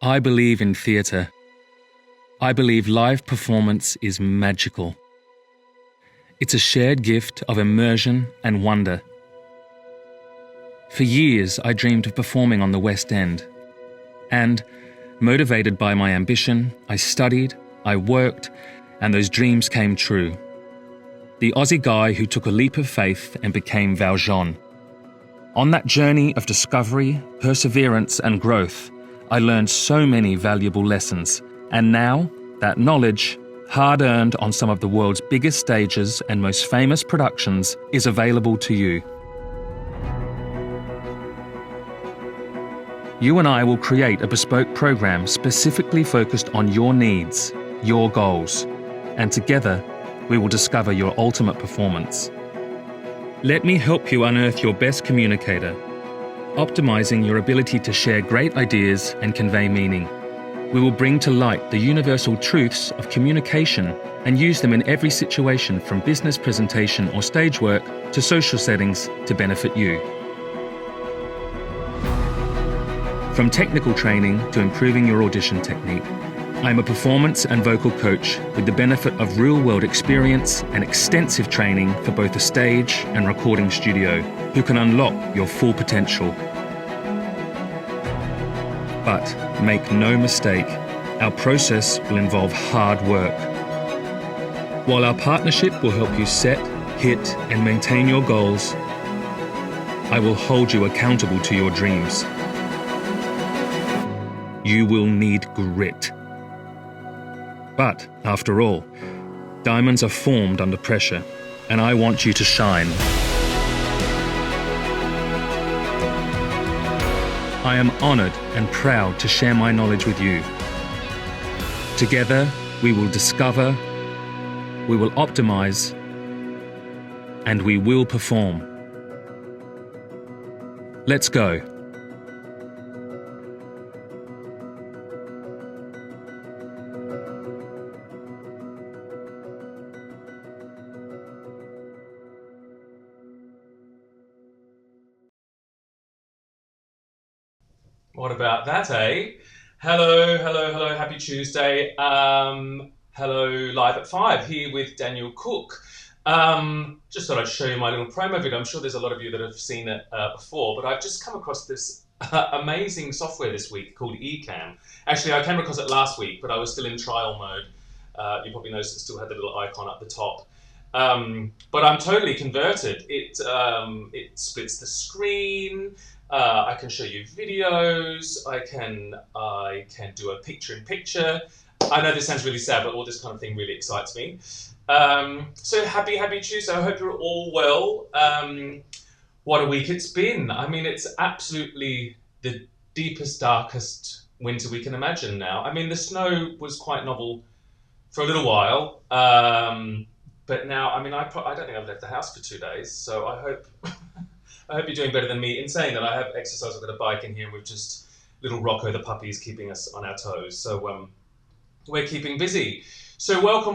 I believe in theatre. I believe live performance is magical. It's a shared gift of immersion and wonder. For years, I dreamed of performing on the West End. And, motivated by my ambition, I studied, I worked, and those dreams came true. The Aussie guy who took a leap of faith and became Valjean. On that journey of discovery, perseverance, and growth, I learned so many valuable lessons. And now, that knowledge, hard-earned on some of the world's biggest stages and most famous productions, is available to you. You and I will create a bespoke program specifically focused on your needs, your goals, and together we will discover your ultimate performance. Let me help you unearth your best communicator, optimizing your ability to share great ideas and convey meaning. We will bring to light the universal truths of communication and use them in every situation, from business presentation or stage work to social settings, to benefit you. From technical training to improving your audition technique, I'm a performance and vocal coach with the benefit of real-world experience and extensive training for both a stage and recording studio, who can unlock your full potential. But make no mistake, our process will involve hard work. While our partnership will help you set, hit, and maintain your goals, I will hold you accountable to your dreams. You will need grit. But, after all, diamonds are formed under pressure, and I want you to shine. I am honoured and proud to share my knowledge with you. Together, we will discover, we will optimise, and we will perform. Let's go. What about that, eh? Hello, happy Tuesday. Hello, live at 5, here with Daniel Cook. Just thought I'd show you my little promo video. I'm sure there's a lot of you that have seen it before, but I've just come across this amazing software this week called Ecamm. Actually, I came across it last week, but I was still in trial mode. You probably noticed it still had the little icon up the top. But I'm totally converted. It splits the screen. I can show you videos. I can do a picture-in-picture. I know this sounds really sad, but all this kind of thing really excites me. So happy Tuesday. I hope you're all well. What a week it's been. I mean, it's absolutely the deepest, darkest winter we can imagine now. I mean, the snow was quite novel for a little while. But now, I mean, I don't think I've left the house for 2 days, so I hope you're doing better than me. In saying that, I have exercise. I've got a bike in here, and we've just little Rocco the puppy is keeping us on our toes. So we're keeping busy. So welcome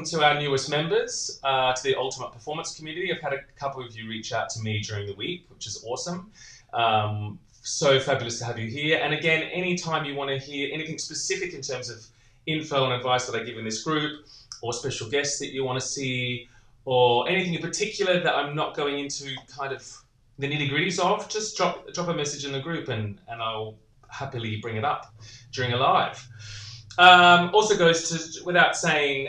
to our newest members, to the Ultimate Performance community. I've had a couple of you reach out to me during the week, which is awesome. So fabulous to have you here. And again, anytime you want to hear anything specific in terms of info and advice that I give in this group, or special guests that you want to see, or anything in particular that I'm not going into kind of the nitty-gritties of, just drop a message in the group and I'll happily bring it up during a live. Also goes to without saying,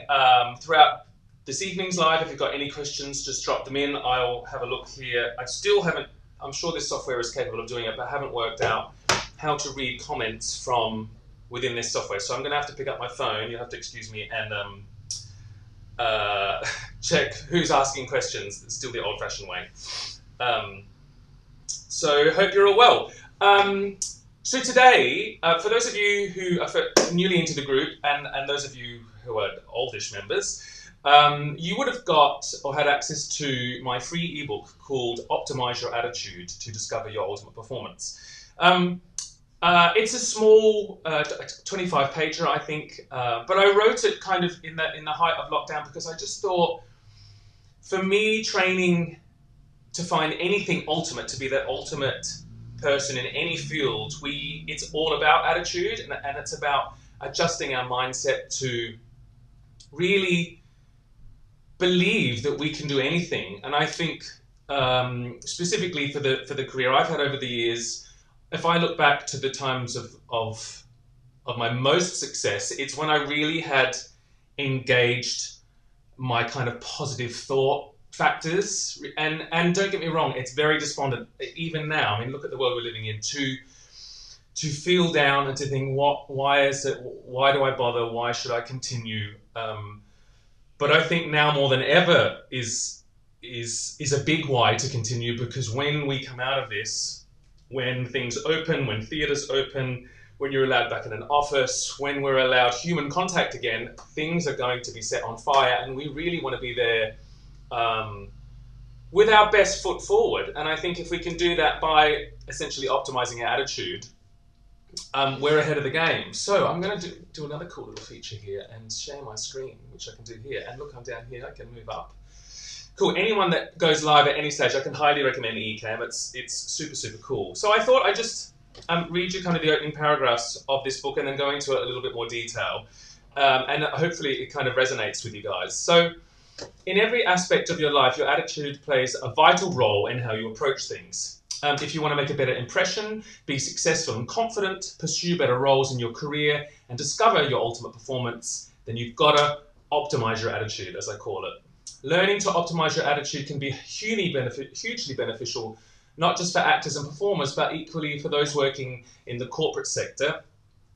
throughout this evening's live, if you've got any questions, just drop them in. I'll have a look here. I still haven't, I'm sure this software is capable of doing it, but I haven't worked out how to read comments from within this software. So I'm going to have to pick up my phone. You'll have to excuse me and check who's asking questions. It's still the old-fashioned way. So hope you're all well. So today, for those of you who are newly into the group and those of you who are oldish members, you would have got or had access to my free ebook called Optimize Your Attitude to Discover Your Ultimate Performance. It's a small 25-pager, I think, but I wrote it kind of in the height of lockdown because I just thought, for me, training to find anything ultimate, to be that ultimate person in any field, it's all about attitude, and it's about adjusting our mindset to really believe that we can do anything. And I think specifically for the career I've had over the years, if I look back to the times of my most success, it's when I really had engaged my kind of positive thought factors. And don't get me wrong, it's very despondent even now. I mean, look at the world we're living in. To feel down and to think, why do I bother? Why should I continue? But I think now more than ever is a big why to continue, because when we come out of this, when things open, when theatres open, when you're allowed back in an office, when we're allowed human contact again, things are going to be set on fire, and we really want to be there with our best foot forward. And I think if we can do that by essentially optimizing our attitude, we're ahead of the game. So I'm going to do another cool little feature here and share my screen, which I can do here. And look, I'm down here, I can move up. Cool, anyone that goes live at any stage, I can highly recommend Ecamm. It's super, super cool. So I thought I'd just read you kind of the opening paragraphs of this book and then go into it a little bit more detail. And hopefully it kind of resonates with you guys. So in every aspect of your life, your attitude plays a vital role in how you approach things. If you want to make a better impression, be successful and confident, pursue better roles in your career, and discover your ultimate performance, then you've got to optimize your attitude, as I call it. Learning to optimize your attitude can be hugely beneficial, not just for actors and performers, but equally for those working in the corporate sector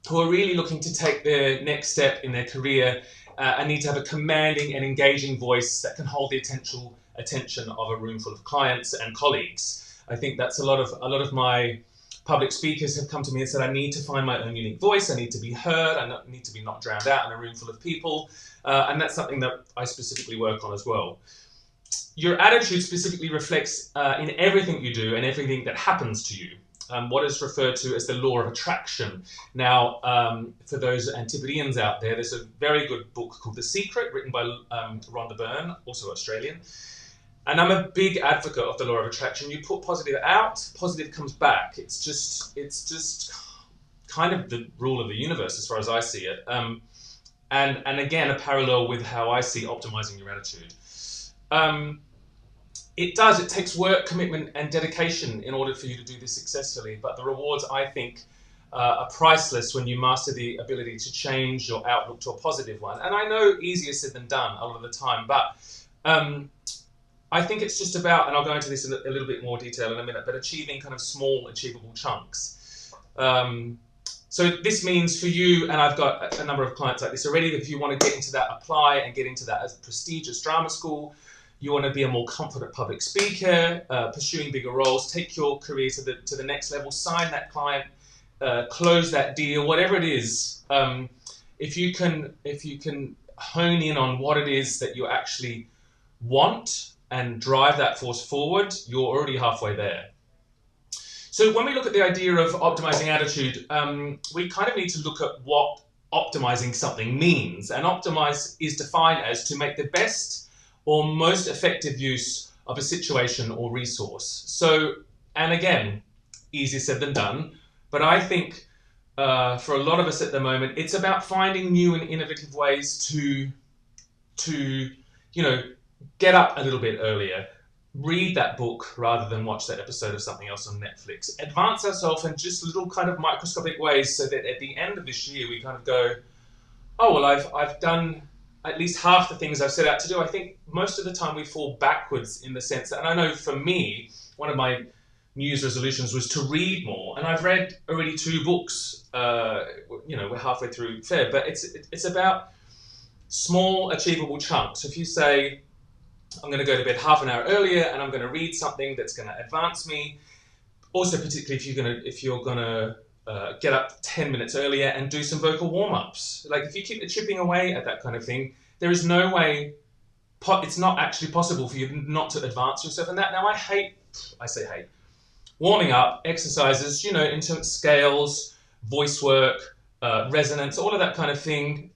who are really looking to take their next step in their career and need to have a commanding and engaging voice that can hold the attention of a room full of clients and colleagues. I think that's a lot of my public speakers have come to me and said, I need to find my own unique voice, I need to be heard, I need to be not drowned out in a room full of people, and that's something that I specifically work on as well. Your attitude specifically reflects in everything you do and everything that happens to you. What is referred to as the law of attraction. Now, for those Antipodeans out there, there's a very good book called The Secret, written by Rhonda Byrne, also Australian. And I'm a big advocate of the law of attraction. You put positive out, positive comes back. It's just kind of the rule of the universe as far as I see it. And again, a parallel with how I see optimizing your attitude. It takes work, commitment, and dedication in order for you to do this successfully. But the rewards, I think, are priceless when you master the ability to change your outlook to a positive one. And I know easier said than done a lot of the time, but I think it's just about, and I'll go into this in a little bit more detail in a minute, but achieving kind of small, achievable chunks. So this means for you, and I've got a number of clients like this already, if you want to get into that, apply and get into that as a prestigious drama school, you want to be a more confident public speaker, pursuing bigger roles, take your career to the next level, sign that client, close that deal, whatever it is. If you can hone in on what it is that you actually want and drive that force forward, you're already halfway there. So when we look at the idea of optimizing attitude, we kind of need to look at what optimizing something means. And optimize is defined as to make the best or most effective use of a situation or resource. So, and again, easier said than done, but I think for a lot of us at the moment, it's about finding new and innovative ways to get up a little bit earlier, read that book rather than watch that episode of something else on Netflix, advance ourselves in just little kind of microscopic ways so that at the end of this year we kind of go, oh, well, I've done at least half the things I've set out to do. I think most of the time we fall backwards in the sense that, and I know for me, one of my New Year's resolutions was to read more, and I've read already 2 books. We're halfway through Feb, but it's about small, achievable chunks. If you say, I'm going to go to bed half an hour earlier and I'm going to read something that's going to advance me. Also, particularly if you're going to get up 10 minutes earlier and do some vocal warm-ups. Like if you keep chipping away at that kind of thing, there is no way, it's not actually possible for you not to advance yourself in that. Now I hate, warming up, exercises, in terms of scales, voice work, resonance, all of that kind of thing.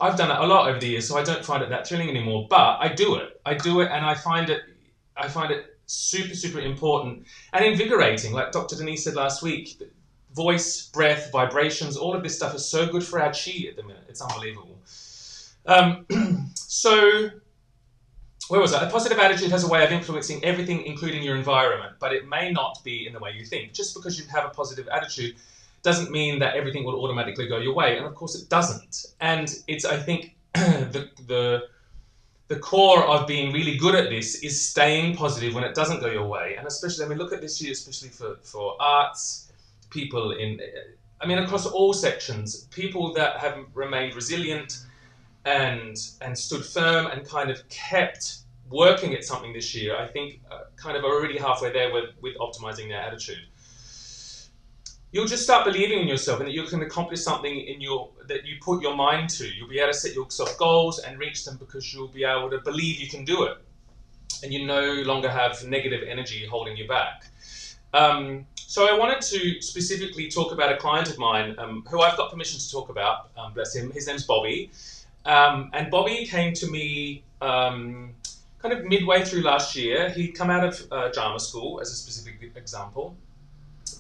I've done it a lot over the years, so I don't find it that thrilling anymore. But I do it, and I find it super, super important and invigorating. Like Dr. Denise said last week, voice, breath, vibrations, all of this stuff is so good for our chi at the minute. It's unbelievable. So, where was I? A positive attitude has a way of influencing everything, including your environment, but it may not be in the way you think. Just because you have a positive attitude doesn't mean that everything will automatically go your way. And of course it doesn't. And it's, I think, the core of being really good at this is staying positive when it doesn't go your way. And especially, I mean, look at this year, especially for arts, people across all sections, people that have remained resilient and stood firm and kind of kept working at something this year, I think kind of are already halfway there with optimizing their attitude. You'll just start believing in yourself and that you can accomplish something that you put your mind to. You'll be able to set yourself goals and reach them because you'll be able to believe you can do it. And you no longer have negative energy holding you back. So I wanted to specifically talk about a client of mine who I've got permission to talk about, bless him. His name's Bobby. And Bobby came to me kind of midway through last year. He'd come out of drama school, as a specific example.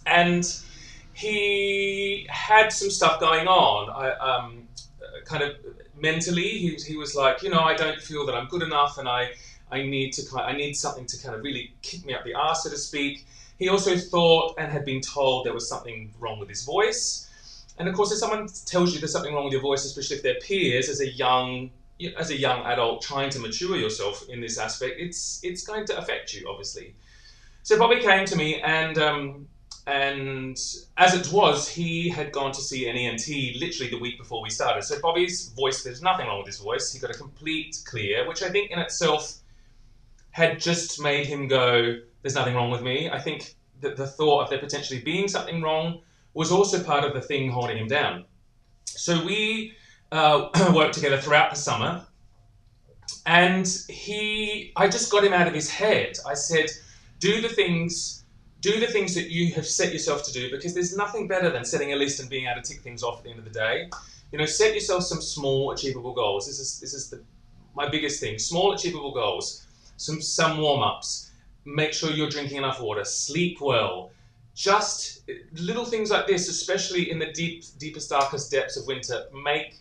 And he had some stuff going on. Kind of mentally, he was like, I don't feel that I'm good enough, and I need something to kind of really kick me up the arse, so to speak. He also thought and had been told there was something wrong with his voice. And of course, if someone tells you there's something wrong with your voice, especially if they're peers, as a young adult trying to mature yourself in this aspect, it's going to affect you, obviously. So Bobby came to me, and as it was, he had gone to see an ENT literally the week before we started. So Bobby's voice, there's nothing wrong with his voice. He got a complete clear, which I think in itself had just made him go, there's nothing wrong with me. I think that the thought of there potentially being something wrong was also part of the thing holding him down. So we worked together throughout the summer, and I just got him out of his head. I said, do the things that you have set yourself to do, because there's nothing better than setting a list and being able to tick things off at the end of the day. Set yourself some small achievable goals. This is my biggest thing. Small achievable goals, some warm-ups. Make sure you're drinking enough water, sleep well. Just little things like this, especially in the deepest, darkest depths of winter, make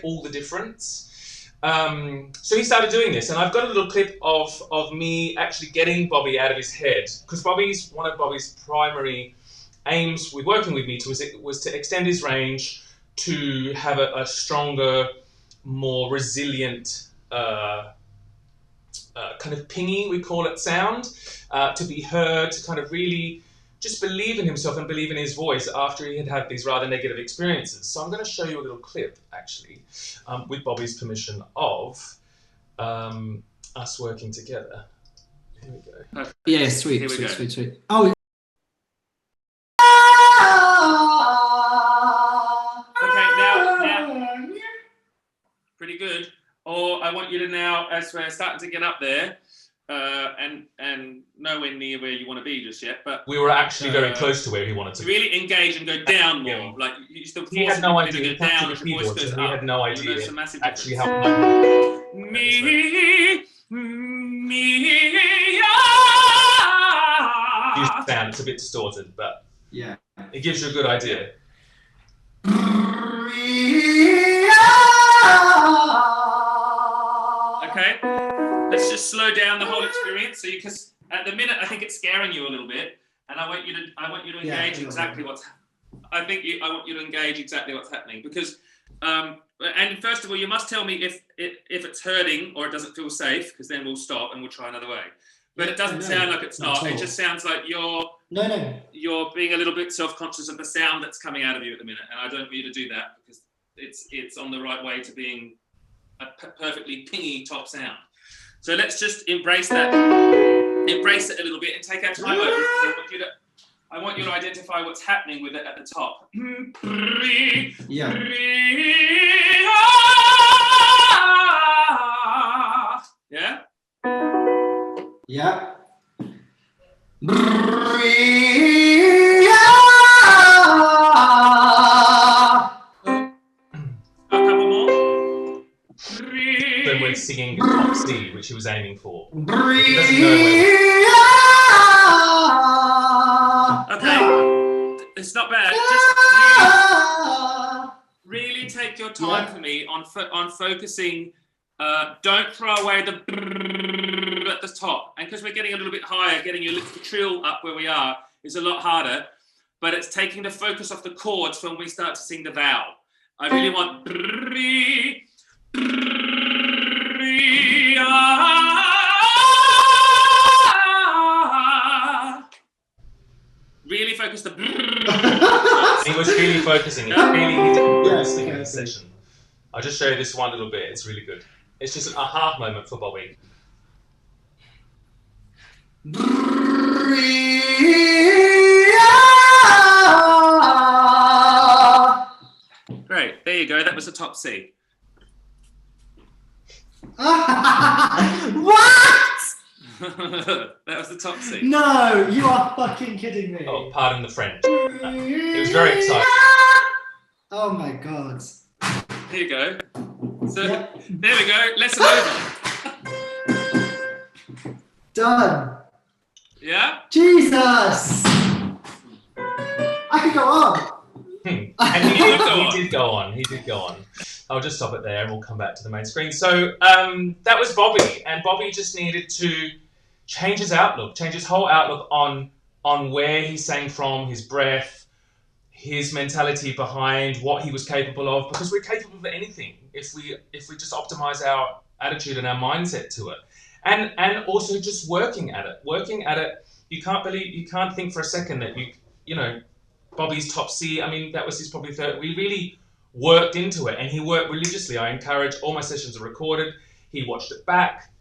all the difference. So he started doing this, and I've got a little clip of me actually getting Bobby out of his head, because one of Bobby's primary aims with working with me was to extend his range, to have a stronger, more resilient kind of pingy, we call it, sound, to be heard, to kind of really just believe in himself and believe in his voice after he had these rather negative experiences. So I'm going to show you a little clip, actually, with Bobby's permission of us working together. Here we go. Perfect. Yeah, sweet. Oh. Okay, now, pretty good. Or I want you to now, as we're starting to get up there, and nowhere near where you want to be just yet, but we were actually very close to where he wanted to be. Really engage and go down more. Yeah. Like you still. He had no idea. To go down as your voice goes up. He had no idea. There's a massive actually how much. Me. Sound. It's a bit distorted, but yeah, it gives you a good idea. Okay, let's just slow down the whole experience. So because at the minute I think it's scaring you a little bit, and I want you to engage exactly what's. I want you to engage exactly what's happening, because and first of all you must tell me if it's hurting or it doesn't feel safe, because then we'll stop and we'll try another way. But it doesn't sound like it's not. It just sounds like you're being a little bit self-conscious of the sound that's coming out of you at the minute, and I don't want you to do that, because it's on the right way to being a perfectly pingy top sound. So let's just embrace it a little bit and take our time over it. I want you to identify what's happening with it at the top. Yeah. Yeah? Yeah. A couple more. Then we're singing top C, which he was aiming for. He doesn't know where not bad. Just really take your time for me on focusing. Don't throw away the at the top. And because we're getting a little bit higher, getting your lips to trill up where we are is a lot harder. But it's taking the focus off the chords when we start to sing the vowel. I really want really focus the He was really focusing. He did good listening in this session. I'll just show you this one little bit. It's really good. It's just an aha moment for Bobby. Great, there you go. That was the top C. What? That was the top C. No, you are fucking kidding me. Oh, pardon the French. It was very exciting. Oh my god. Here you go. So Yep. there we go. Lesson over. Done. Yeah. Jesus. I could go on. And he Go on. did go on. He did go on. I'll just stop it there and we'll come back to the main screen. So that was Bobby. And Bobby just needed to change his outlook, change his whole outlook on where he sang from, his breath, his mentality behind what he was capable of, because we're capable of anything if we just optimize our attitude and our mindset to it. And also just working at it. You can't think for a second that you know, Bobby's top C, I mean, that was his probably third. We really worked into it and he worked religiously. I encourage, all my sessions are recorded. He watched it back.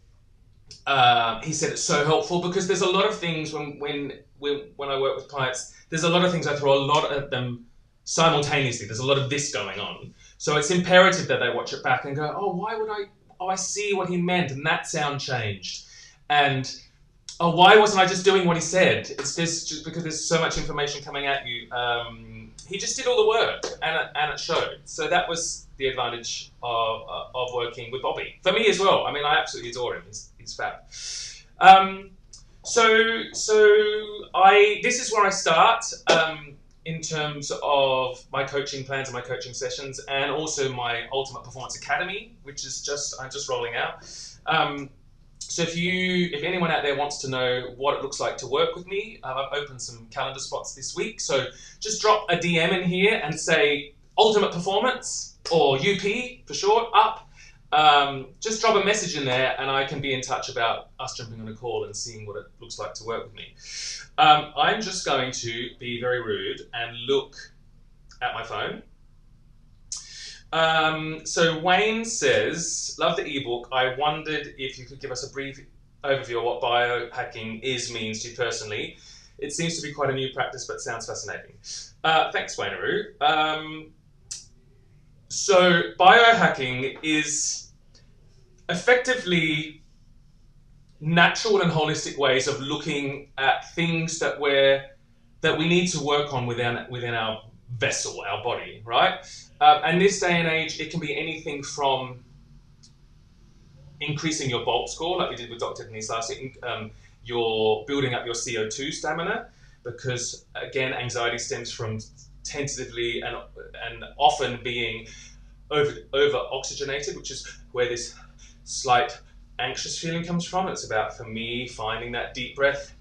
He said it's so helpful because there's a lot of things when I work with clients, there's a lot of things I throw a lot at them simultaneously. There's a lot of this going on. So it's imperative that they watch it back and go, I see what he meant and that sound changed. And why wasn't I just doing what he said? It's just because there's so much information coming at you. He just did all the work and it showed. So that was the advantage of working with Bobby. For me as well. I mean, I absolutely adore him. He's fab. This is where I start in terms of my coaching plans and my coaching sessions, and also my Ultimate Performance Academy, which is I'm just rolling out. So if anyone out there wants to know what it looks like to work with me, I've opened some calendar spots this week. So just drop a DM in here and say Ultimate Performance, or UP for short, up. Just drop a message in there and I can be in touch about us jumping on a call and seeing what it looks like to work with me. I'm just going to be very rude and look at my phone. So Wayne says, love the ebook. I wondered if you could give us a brief overview of what biohacking means to you personally. It seems to be quite a new practice, but sounds fascinating. Thanks, Wayneroo. So biohacking is effectively natural and holistic ways of looking at things that we need to work on within our vessel, our body, right? And this day and age, it can be anything from increasing your BOLT score, like we did with Dr. Denise last week. You're building up your CO2 stamina, because again, anxiety stems from tentatively and often being over oxygenated, which is where this slight anxious feeling comes from. It's about, for me, finding that deep breath,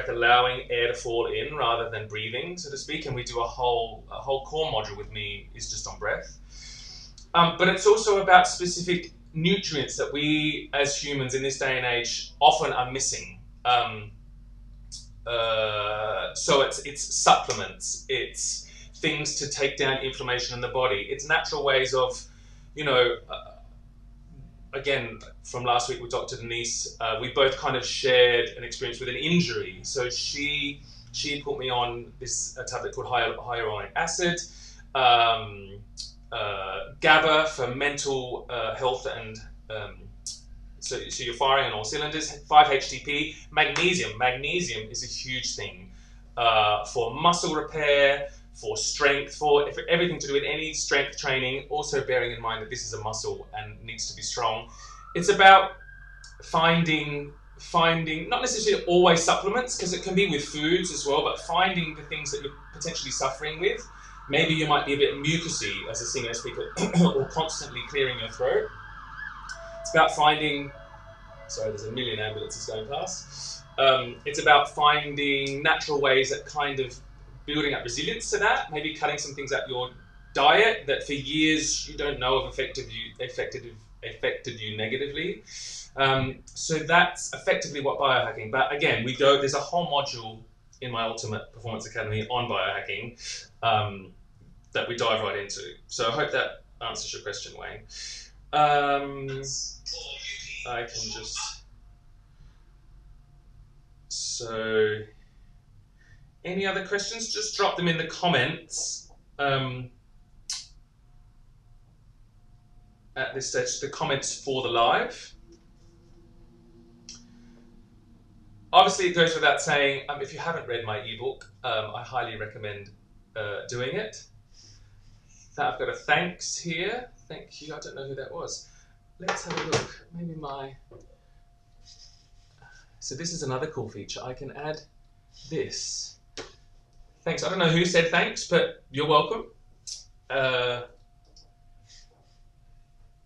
allowing air to fall in rather than breathing, so to speak. And we do a whole core module with me is just on breath. But it's also about specific nutrients that we as humans in this day and age often are missing. So it's supplements, it's things to take down inflammation in the body. It's natural ways of, again, from last week with Dr. Denise, we both kind of shared an experience with an injury. So she put me on this tablet called hyaluronic acid, GABA for mental health, and so you're firing on all cylinders. 5-HTP, magnesium. Magnesium is a huge thing for muscle repair, for strength, for everything to do with any strength training, also bearing in mind that this is a muscle and needs to be strong. It's about finding finding, not necessarily always supplements, because it can be with foods as well, but finding the things that you're potentially suffering with. Maybe you might be a bit mucusy as a singer speaker or constantly clearing your throat. It's about finding, sorry, there's a million ambulances going past. It's about finding natural ways that kind of building up resilience to that, maybe cutting some things out your diet that for years you don't know have affected you negatively. So that's effectively what biohacking, but again, there's a whole module in my Ultimate Performance Academy on biohacking that we dive right into. So I hope that answers your question, Wayne. I can just, so any other questions, just drop them in the comments. At this stage, the comments for the live. Obviously, it goes without saying, if you haven't read my ebook, I highly recommend doing it. I've got a thanks here. Thank you. I don't know who that was. Let's have a look. Maybe so this is another cool feature. I can add this. Thanks. I don't know who said thanks, but you're welcome.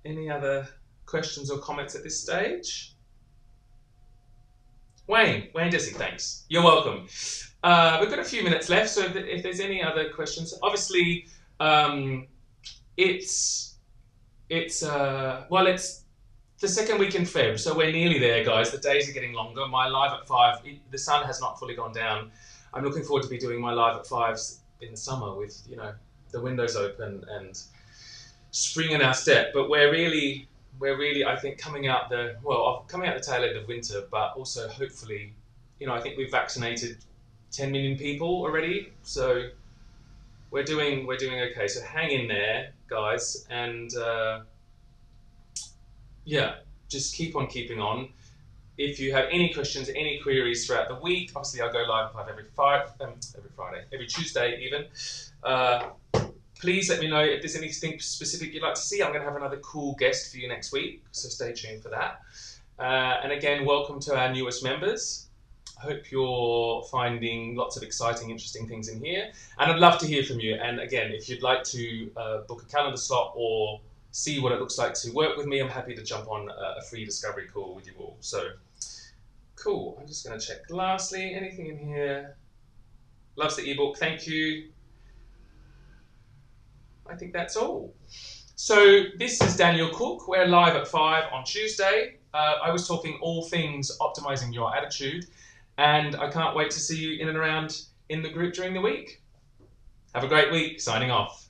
Any other questions or comments at this stage? Wayne Desi, thanks. You're welcome. We've got a few minutes left, so if there's any other questions, obviously it's the second week in Feb, so we're nearly there, guys. The days are getting longer. My live at 5, the sun has not fully gone down. I'm looking forward to be doing my live at 5s in the summer with, you know, the windows open and spring in our step. But we're really, I think, coming out the tail end of winter, but also hopefully, you know, I think we've vaccinated 10 million people already, so we're doing okay. So hang in there, guys, and yeah, just keep on keeping on. If you have any questions, any queries throughout the week, obviously I'll go live every Friday, every Tuesday even. Please let me know if there's anything specific you'd like to see. I'm going to have another cool guest for you next week, so stay tuned for that. And again, welcome to our newest members. I hope you're finding lots of exciting, interesting things in here. And I'd love to hear from you. And again, if you'd like to book a calendar slot or see what it looks like to work with me, I'm happy to jump on a free discovery call with you all. So, cool. I'm just going to check. Lastly, anything in here? Loves the ebook. Thank you. I think that's all. So this is Daniel Cook. We're live at 5 on Tuesday. I was talking all things optimizing your attitude, and I can't wait to see you in and around in the group during the week. Have a great week. Signing off.